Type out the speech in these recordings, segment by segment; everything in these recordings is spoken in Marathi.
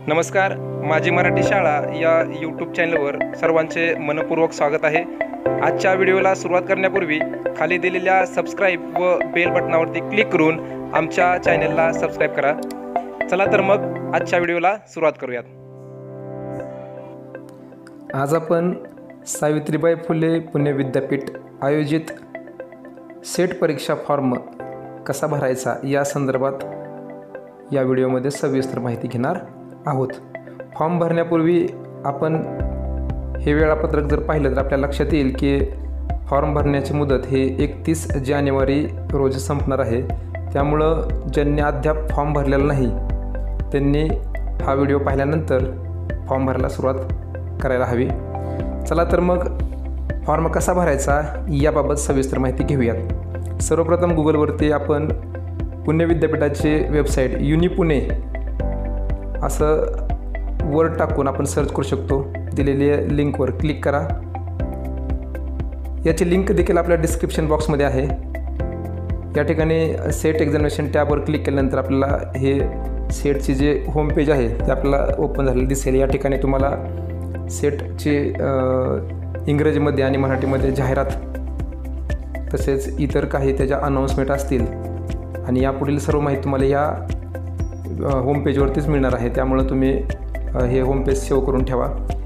नमस्कार, माझी मराठी शाळा या यूट्यूब चॅनलवर सर्वांचे मनपूर्वक स्वागत आहे। आजच्या व्हिडिओला सुरुवात करण्यापूर्वी खाली दिलेल्या सबस्क्राईब व बेल बटनावरती क्लिक करून आमच्या चॅनलला सबस्क्राईब करा। चला तर मग आजच्या व्हिडिओला सुरुवात करूयात। आज आपण सावित्रीबाई फुले पुणे विद्यापीठ आयोजित सेट परीक्षा फॉर्म कसा भरायचा या संदर्भात या व्हिडिओमध्ये सविस्तर माहिती घेणार आहोत। फॉर्म भरण्यापूर्वी आपण हे वेळापत्रक जर पाहिलं तर आपल्या लक्षात येईल की फॉर्म भरण्याची मुदत हे 31 जानेवारी रोजी संपणार आहे। त्यामुळं ज्यांनी अद्याप फॉर्म भरलेला नाही त्यांनी हा व्हिडिओ पाहिल्यानंतर फॉर्म भरायला सुरुवात करायला हवी। चला तर मग फॉर्म कसा भरायचा याबाबत सविस्तर माहिती घेऊयात। सर्वप्रथम गुगलवरती आपण पुणे विद्यापीठाची वेबसाईट युनिपुणे असं वर्ड टाकून आपण सर्च करू शकतो। दिलेल्या लिंकवर क्लिक करा। याची लिंक देखील आपल्या डिस्क्रिप्शन बॉक्समध्ये आहे। या ठिकाणी सेट एक्झामिनेशन टॅबवर क्लिक केल्यानंतर आपल्याला हे सेटची जे होम पेज आहे ते आपल्याला ओपन झालेलं दिसेल। या ठिकाणी तुम्हाला सेटची इंग्रजीमध्ये आणि मराठीमध्ये जाहिरात तसेच इतर काही त्याच्या अनाउन्समेंट असतील आणि यापुढील सर्व माहिती तुम्हाला या होम पेजवरतीच मिळणार आहे। त्यामुळे तुम्ही हे होम पेज सेव्ह करून ठेवा।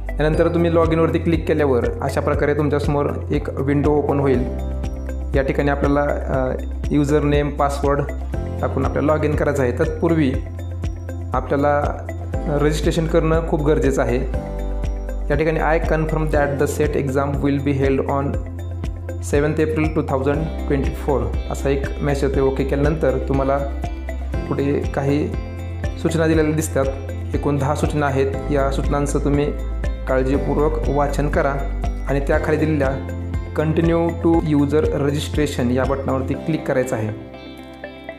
यानंतर तुम्ही लॉग इनवरती क्लिक केल्यावर अशा प्रकारे तुमच्यासमोर एक विंडो ओपन होईल। या ठिकाणी आपल्याला यूजर नेम पासवर्ड टाकून आपल्याला लॉग इन करायचं आहे। तत्पूर्वी आपल्याला रजिस्ट्रेशन करणं खूप गरजेचं आहे। या ठिकाणी I confirm that the set exam will be held on 7 April 2024 असा एक मेसेज येतो। ओके केल्यानंतर तुम्हाला पुढे काही सूचना दिलेल्या दिसतात। एकूण 10 सूचना आहेत। या सूचनांचं तुम्ही काळजीपूर्वक वाचन करा आणि त्याखाली दिलेल्या कंटिन्यू टू यूजर रजिस्ट्रेशन या बटनावरती क्लिक करायचं आहे।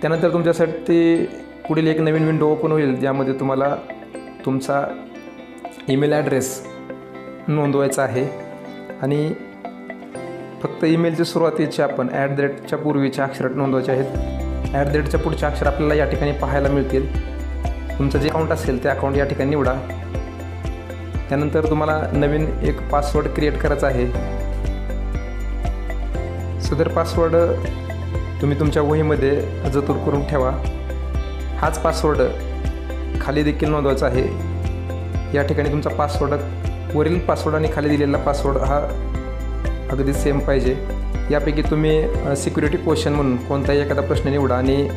त्यानंतर तुमच्यासाठी पुढील एक नवीन विंडो ओपन होईल ज्यामध्ये तुम्हाला तुमचा ईमेल ॲड्रेस नोंदवायचा आहे आणि फक्त ईमेलची सुरुवातीचे आपण @च्या पूर्वीच्या अक्षरात नोंदवायचे आहेत। @च्या पुढचे अक्षर आपल्याला या ठिकाणी पाहायला मिळतील। तुमचं जे अकाउंट असेल ते अकाउंट या ठिकाणी निवडा। त्यानंतर तुम्हाला नवीन एक पासवर्ड क्रिएट करायचा आहे। सदर पासवर्ड तुम्ही तुमच्या वहीमध्ये जतन करून ठेवा। हाच पासवर्ड खाली देखील नोंदवायचा आहे। या ठिकाणी तुमचा पासवर्ड वरील पासवर्ड आणि खाली दिलेला पासवर्ड हा अगदी सेम पाहिजे। यापैकी तुम्ही सिक्युरिटी क्वेश्चन म्हणून कोणताही एखादा प्रश्न निवडा आणि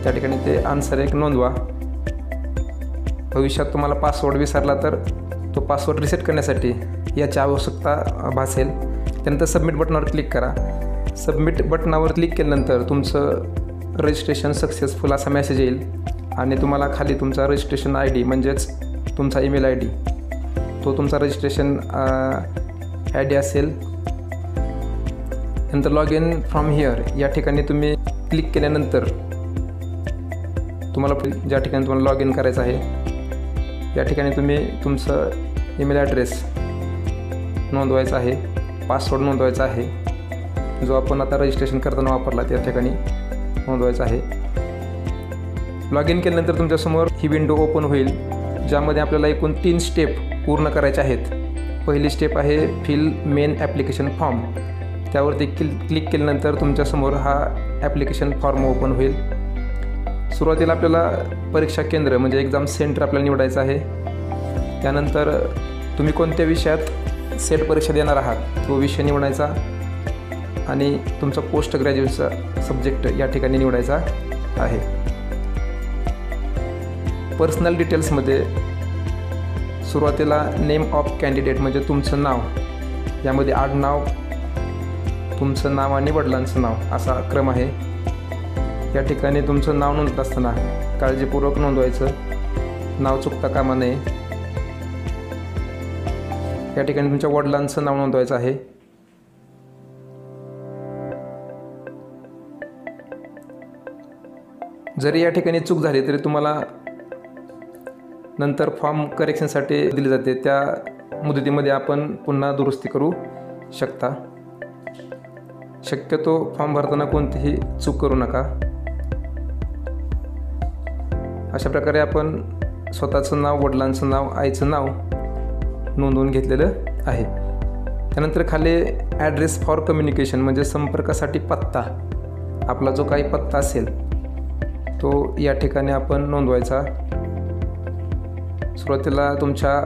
त्या ठिकाणी ते आन्सर एक नोंदवा। भविष्यात तुम्हाला पासवर्ड विसरला तर तो पासवर्ड रिसेट करण्यासाठी याची आवश्यकता भासेल। त्यानंतर सबमिट बटनावर क्लिक करा। सबमिट बटनावर क्लिक केल्यानंतर तुमचं रजिस्ट्रेशन सक्सेसफुल असा मेसेज येईल आणि तुम्हाला खाली तुमचा रजिस्ट्रेशन ID म्हणजेच तुमचा ईमेल ID तो तुमचा रजिस्ट्रेशन ID असेल। नंतर लॉग इन फ्रॉम हिअर या ठिकाणी तुम्ही क्लिक केल्यानंतर तुम्हाला ज्या ठिकाणी तुम्हाला लॉग इन करायचं आहे या ठिकाणी तुम्ही तुमचं ईमेल ॲड्रेस नोंदवायचा आहे, पासवर्ड नोंदवायचा आहे जो आपण आता रजिस्ट्रेशन करताना वापरला त्या ठिकाणी नोंदवायचा आहे। लॉग इन केल्यानंतर तुमच्यासमोर ही विंडो ओपन होईल ज्यामध्ये आपल्याला एकूण 3 स्टेप पूर्ण करायच्या आहेत। पहिली स्टेप आहे फिल मेन ॲप्लिकेशन फॉर्म। त्यावरती क्लिक केल्यानंतर तुमच्यासमोर हा ॲप्लिकेशन फॉर्म ओपन होईल। सुरुवातीला आपल्याला परीक्षा केंद्र म्हणजे एक्झाम सेंटर आपल्याला निवडायचं आहे। त्यानंतर तुम्ही कोणत्या विषयात सेट परीक्षा देणार आहात तो विषय निवडायचा आणि तुमचा पोस्ट ग्रॅज्युएटचा सब्जेक्ट या ठिकाणी निवडायचा आहे। पर्सनल डिटेल्समध्ये सुरुवातीला नेम ऑफ कॅन्डिडेट म्हणजे तुमचं नाव, यामध्ये आडनाव, तुमचं नाव आणि वडिलांचं नाव असा क्रम आहे। या ठिकाणी तुमचं नाव नोंदत असताना काळजीपूर्वक नोंदवायचं, नाव चुकता कामा नये। या ठिकाणी तुमच्या वडिलांचं नाव नोंदवायचं आहे। जरी या ठिकाणी चूक झाली तरी तुम्हाला नंतर फॉर्म करेक्शनसाठी दिले जाते, त्या मुदतीमध्ये आपण पुन्हा दुरुस्ती करू शकता। शक्यतो फॉर्म भरताना कोणतीही चूक करू नका। अशा प्रकारे आपण स्वतःचं नाव, वडिलांचं नाव, आईचं नाव नोंदवून घेतलेलं आहे. त्यानंतर खाली ॲड्रेस फॉर कम्युनिकेशन म्हणजे संपर्कासाठी पत्ता, आपला जो काही पत्ता असेल तो या ठिकाणी आपण नोंदवायचा. सुरुवातीला तुमच्या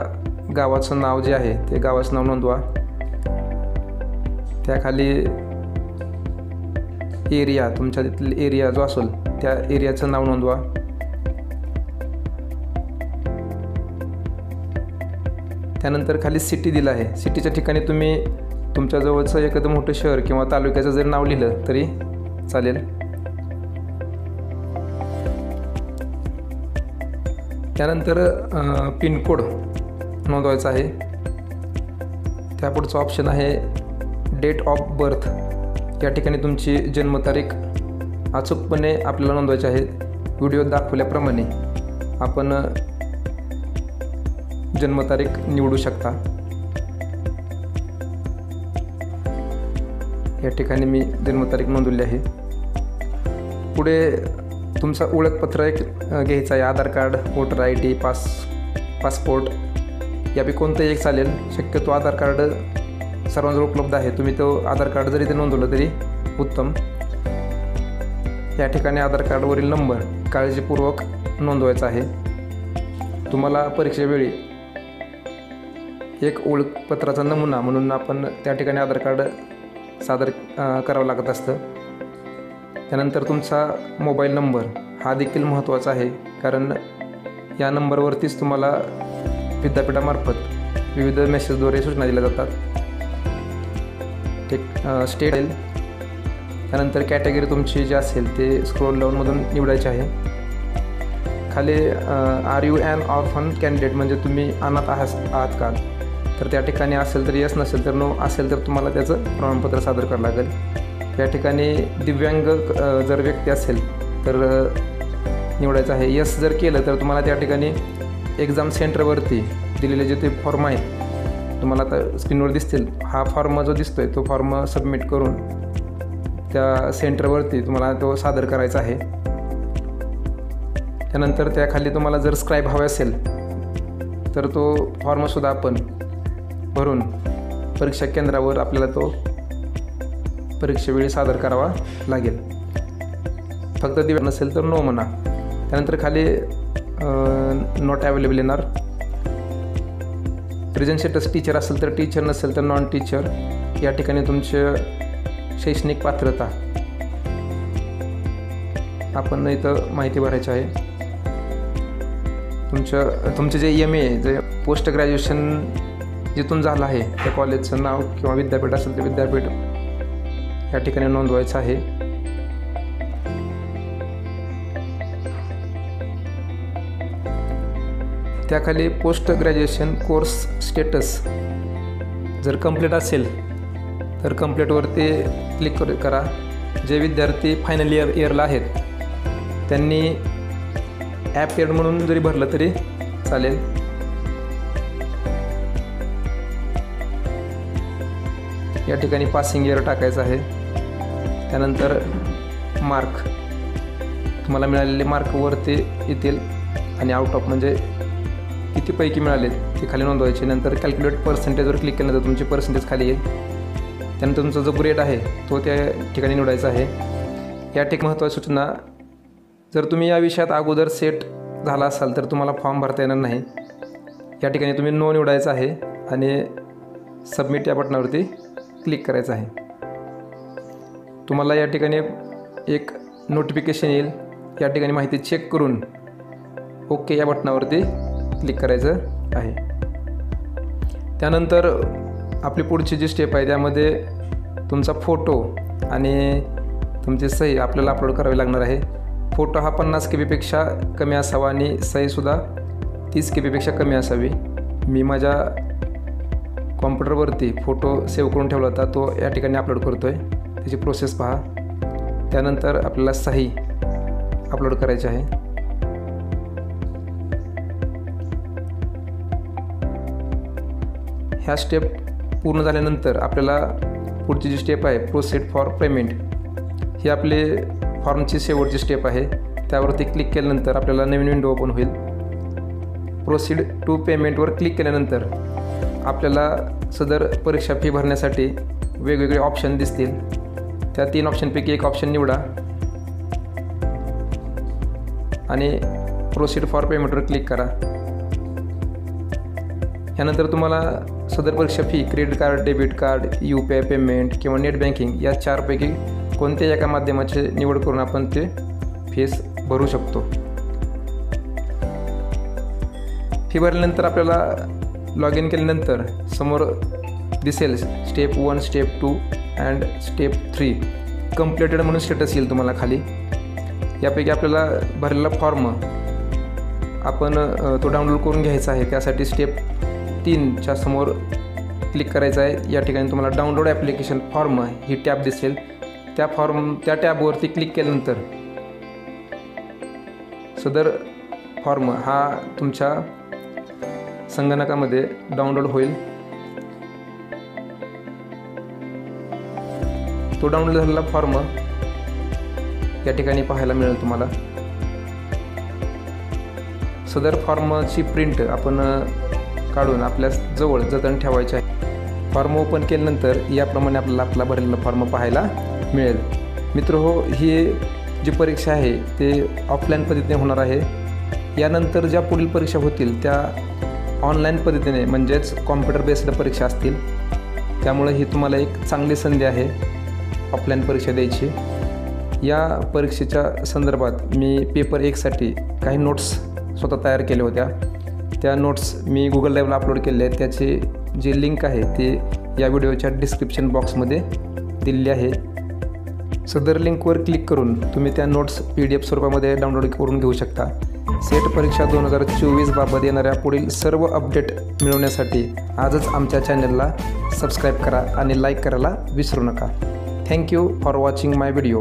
गावाचं नाव जे आहे ते गावाचं नाव नोंदवा. त्याखाली एरिया, तुमच्या तिथला एरिया जो असेल त्या एरियाचं नाव नोंदवा. त्यानंतर खाली सिटी दिलं आहे. सिटीच्या ठिकाणी तुम्ही तुमच्या जवळचं एखादं मोठं शहर किंवा तालुक्याचं जरी नाव लिहिलं तरी चालेल. त्यानंतर पिनकोड नोंदवायचा आहे. त्यापुढचं ऑप्शन आहे डेट ऑफ बर्थ. या ठिकाणी तुमची जन्मतारीख अचूकपणे आपल्याला नोंदवायची आहे. व्हिडिओत दाखवल्याप्रमाणे आपण जन्मतारीख निवडू शकता. या ठिकाणी मी जन्मतारीख नोंदवली आहे. पुढे तुमचा ओळखपत्र एक घ्यायचं आहे. आधार कार्ड, वोटर ID, पासपोर्ट यापैकी कोणतंही एक चालेल. शक्यतो आधार कार्ड सर्वांजवळ उपलब्ध आहे. तुम्ही तो आधार कार्ड जरी ते नोंदवलं तरी उत्तम. या ठिकाणी आधार कार्डवरील नंबर काळजीपूर्वक नोंदवायचा आहे. तुम्हाला परीक्षेवेळी एक ओळखपत्राचा नमुना म्हणून आपण त्या ठिकाणी आधार कार्ड सादर करावं लागत असतं. त्यानंतर तुमचा मोबाईल नंबर हा देखील महत्त्वाचा आहे, कारण या नंबरवरतीच तुम्हाला विद्यापीठामार्फत विविध मेसेजद्वारे सूचना दिल्या जातात. स्टेट आहे. त्यानंतर कॅटेगरी तुमची जी असेल ते स्क्रोल डाऊनमधून निवडायची आहे. खाली are you an orphan candidate म्हणजे तुम्ही अनाथ आहात का, तर त्या ठिकाणी असेल तर यस, नसेल तर नो, असेल तर तुम्हाला त्याचं प्रमाणपत्र सादर करावं लागेल. या ठिकाणी दिव्यांग जर व्यक्ती असेल तर निवडायचं आहे. यस जर केलं तर तुम्हाला त्या ठिकाणी एक्झाम सेंटरवरती दिलेले जे ते फॉर्म आहेत तुम्हाला आता स्क्रीनवर दिसतील. हा फॉर्म जो दिसतोय तो फॉर्म सबमिट करून त्या सेंटरवरती तुम्हाला तो सादर करायचा आहे. त्यानंतर त्याखाली तुम्हाला जर स्क्राईब हवे असेल तर तो फॉर्मसुद्धा आपण भरून परीक्षा केंद्रावर आपल्याला तो परीक्षेवेळी सादर करावा लागेल. फक्त दिव्यांग नसेल तर नो म्हणा. त्यानंतर खाली नॉट अवेलेबल येणार. प्रेझेंट स्टेटस टीचर असेल तर टीचर, नसेल तर नॉन टीचर. या ठिकाणी तुमचे शैक्षणिक पात्रता आपण इथं माहिती भरायची आहे. तुमचे जे MA जे पोस्ट ग्रॅज्युएशन जिथून झालं आहे त्या कॉलेजचं नाव किंवा विद्यापीठ असेल तर विद्यापीठ या ठिकाणी नोंदवायचं आहे. त्याखाली पोस्ट ग्रॅज्युएशन कोर्स स्टेटस जर कंप्लीट असेल तर कंप्लीटवरती क्लिक करा. जे विद्यार्थी फायनल इयरला आहेत त्यांनी ॲप एड म्हणून जरी भरलं तरी चालेल. या ठिकाणी पासिंग इयर टाकायचं आहे. त्यानंतर मार्क तुम्हाला मिळालेले मार्कवरती येतील आणि आउट ऑफ म्हणजे किती पैकी मिळाले ते खाली नोंदवायचे. नंतर कॅल्क्युलेट पर्सेंटेजवर क्लिक केल्यानंतर तुमचे पर्सेंटेज खाली येईल. त्यानंतर तुमचा जो ग्रेड आहे तो त्या ठिकाणी निवडायचा आहे. या ठिकाणी महत्त्वाची सूचना, जर तुम्ही या विषयात अगोदर सेट झाला असाल तर तुम्हाला फॉर्म भरता येणार नाही. या ठिकाणी तुम्ही नो निवडायचं आहे आणि सबमिट या बटनावरती क्लिक करायचं आहे. तुम्हाला या ठिकाणी एक नोटिफिकेशन येईल. या ठिकाणी माहिती चेक करून ओके या बटनावरती क्लिक करायचं आहे. त्यानंतर आपली पुढची जी स्टेप आहे त्यामध्ये तुमचा फोटो आणि तुमची सही आपल्याला अपलोड करावी लागणार आहे. फोटो हा 50 KB कमी असावा आणि सहीसुद्धा 30 KB कमी असावी. मी माझ्या कॉम्प्युटरवरती फोटो सेव्ह करून ठेवला होता, तो या ठिकाणी अपलोड करतो आहे. त्याची प्रोसेस पहा. त्यानंतर आपल्याला सही अपलोड करायची आहे. ह्या स्टेप पूर्ण झाल्यानंतर आपल्याला पुढची जी स्टेप आहे प्रोसीड फॉर पेमेंट, ही आपली फॉर्मची शेवटची स्टेप आहे. त्यावरती क्लिक केल्यानंतर आपल्याला नवीन विंडो ओपन होईल. प्रोसीड टू पेमेंटवर क्लिक केल्यानंतर आपल्याला सदर परीक्षा फी भरण्यासाठी वेगवेगळे ऑप्शन दिसतील. त्या 3 ऑप्शनपैकी एक ऑप्शन निवडा आणि प्रोसीड फॉर पेमेंटवर क्लिक करा. यानंतर तुम्हाला सदर परीक्षा fee credit card, debit card, UPI payment किंवा नेट बँकिंग या 4पैकी कोणत्याही एका माध्यमाची निवड करून आपण ते फीस भरू शकतो. फी भरल्यानंतर आपल्याला लॉग इन केल्यानंतर समोर दिसेल step 1, step 2 and step 3 completed म्हणून स्टेटस येईल तुम्हाला खाली. यापैकी आपल्याला भरलेला फॉर्म आपण तो डाउनलोड करून घ्यायचा आहे. त्यासाठी स्टेप 3च्या समोर क्लिक करायचं आहे. या ठिकाणी तुम्हाला डाउनलोड ॲप्लिकेशन फॉर्म ही टॅब दिसेल. त्या टॅबवरती क्लिक केल्यानंतर सदर फॉर्म हा तुमच्या संगणकामध्ये डाउनलोड होईल. तो डाउनलोड झालेला फॉर्म या ठिकाणी पाहायला मिळेल तुम्हाला. सदर फॉर्मची प्रिंट आपण काढून आपल्या जवळ जतन ठेवायचे आहे. फॉर्म ओपन केल्यानंतर याप्रमाणे आपल्याला आपला भरलेला फॉर्म पाहायला मिळेल. मित्रहो, ही जी परीक्षा आहे ते ऑफलाईन पद्धतीने होणार आहे. यानंतर ज्या पुढील परीक्षा होतील त्या ऑनलाईन पद्धतीने म्हणजेच कॉम्प्युटर बेस्ड परीक्षा असतील. त्यामुळे ही तुम्हाला एक चांगली संधी आहे ऑफलाईन परीक्षा द्यायची. या परीक्षेच्या संदर्भात मी पेपर 1साठी काही नोट्स स्वतः तयार केल्या होत्या. त्या नोट्स मी गुगल ड्राईव्हला अपलोड केले आहेत. त्याची जी लिंक आहे ती या व्हिडिओच्या डिस्क्रिप्शन बॉक्समध्ये दिलेली आहे. सदर लिंकवर क्लिक करून तुम्ही त्या नोट्स PDF स्वरूपामध्ये डाउनलोड करून घेऊ शकता. सेट परीक्षा 2024 बाबत येणाऱ्या पुढील सर्व अपडेट मिळवण्यासाठी आजच आमच्या चॅनलला सबस्क्राईब करा आणि लाईक करायला विसरू नका. Thank you for watching my video.